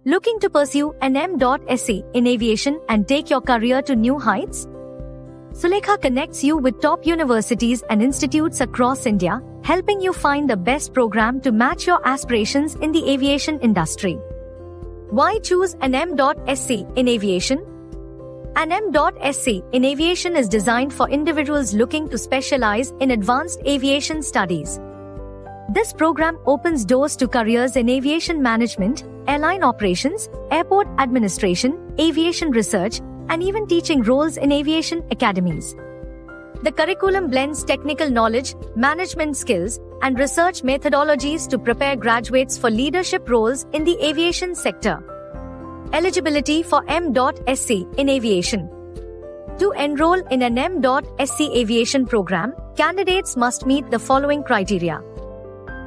Looking to pursue an M.Sc in aviation and take your career to new heights? Sulekha connects you with top universities and institutes across India, helping you find the best program to match your aspirations in the aviation industry. Why choose an M.Sc in aviation? An M.Sc in aviation is designed for individuals looking to specialize in advanced aviation studies. This program opens doors to careers in aviation management, airline operations, airport administration, aviation research, and even teaching roles in aviation academies. The curriculum blends technical knowledge, management skills, and research methodologies to prepare graduates for leadership roles in the aviation sector. Eligibility for M.Sc in aviation. To enroll in an M.Sc aviation program, candidates must meet the following criteria: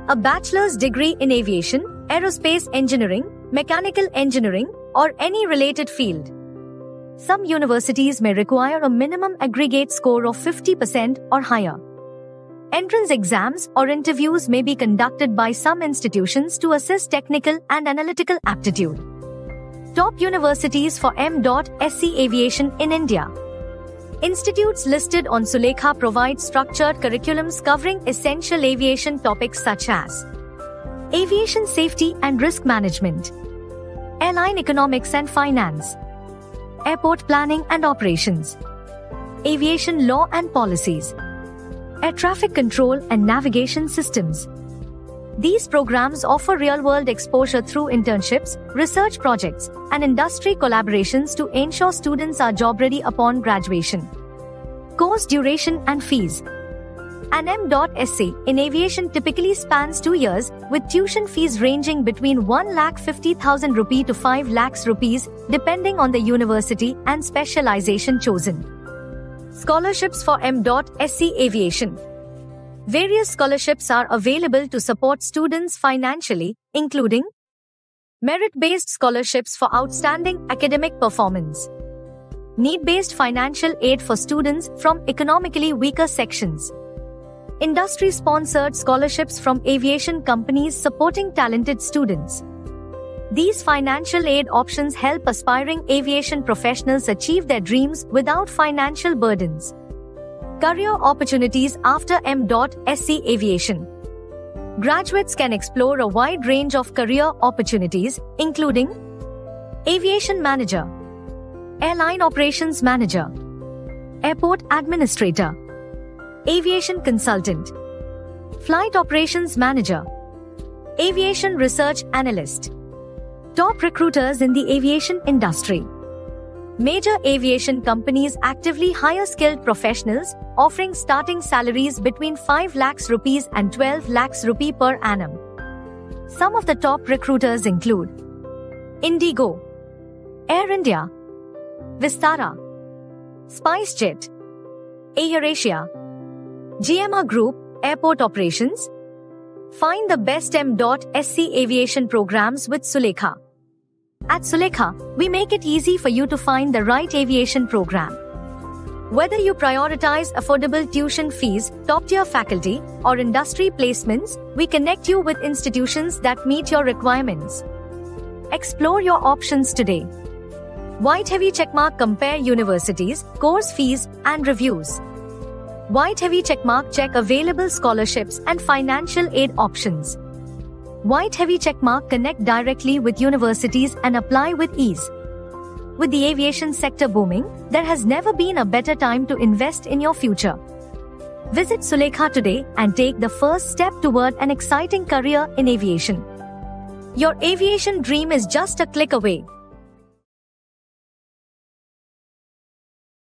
a bachelor's degree in aviation, aerospace engineering, mechanical engineering, or any related field. Some universities may require a minimum aggregate score of 50% or higher. Entrance exams or interviews may be conducted by some institutions to assess technical and analytical aptitude. Top universities for M.Sc aviation in India. Institutes listed on Sulekha provide structured curriculums covering essential aviation topics such as aviation safety and risk management, airline economics and finance, airport planning and operations, aviation law and policies, air traffic control and navigation systems. These programs offer real-world exposure through internships, research projects, and industry collaborations to ensure students are job-ready upon graduation. Course duration and fees. An M.Sc in aviation typically spans 2 years, with tuition fees ranging between 1,50,000 rupee to 5 lakhs rupees, depending on the university and specialization chosen. Scholarships for M.Sc aviation. Various scholarships are available to support students financially, including merit-based scholarships for outstanding academic performance, need-based financial aid for students from economically weaker sections, industry-sponsored scholarships from aviation companies supporting talented students. These financial aid options help aspiring aviation professionals achieve their dreams without financial burdens. Career opportunities after M.Sc aviation. Graduates can explore a wide range of career opportunities, including aviation manager, airline operations manager, airport administrator, aviation consultant, flight operations manager, aviation research analyst. Top recruiters in the aviation industry. Major aviation companies actively hire skilled professionals, offering starting salaries between 5 lakhs rupees and 12 lakhs rupee per annum. Some of the top recruiters include Indigo, Air India, Vistara, SpiceJet, AirAsia, GMR Group, Airport Operations. Find the best M.Sc aviation programs with Sulekha. At Sulekha, we make it easy for you to find the right aviation program. Whether you prioritize affordable tuition fees, top-tier faculty, or industry placements, we connect you with institutions that meet your requirements. Explore your options today. White Heavy Checkmark Compare universities, course fees, and reviews. White Heavy Checkmark check available scholarships and financial aid options. White Heavy Checkmark connect directly with universities and apply with ease. With the aviation sector booming, there has never been a better time to invest in your future. Visit Sulekha today and take the first step toward an exciting career in aviation. Your aviation dream is just a click away.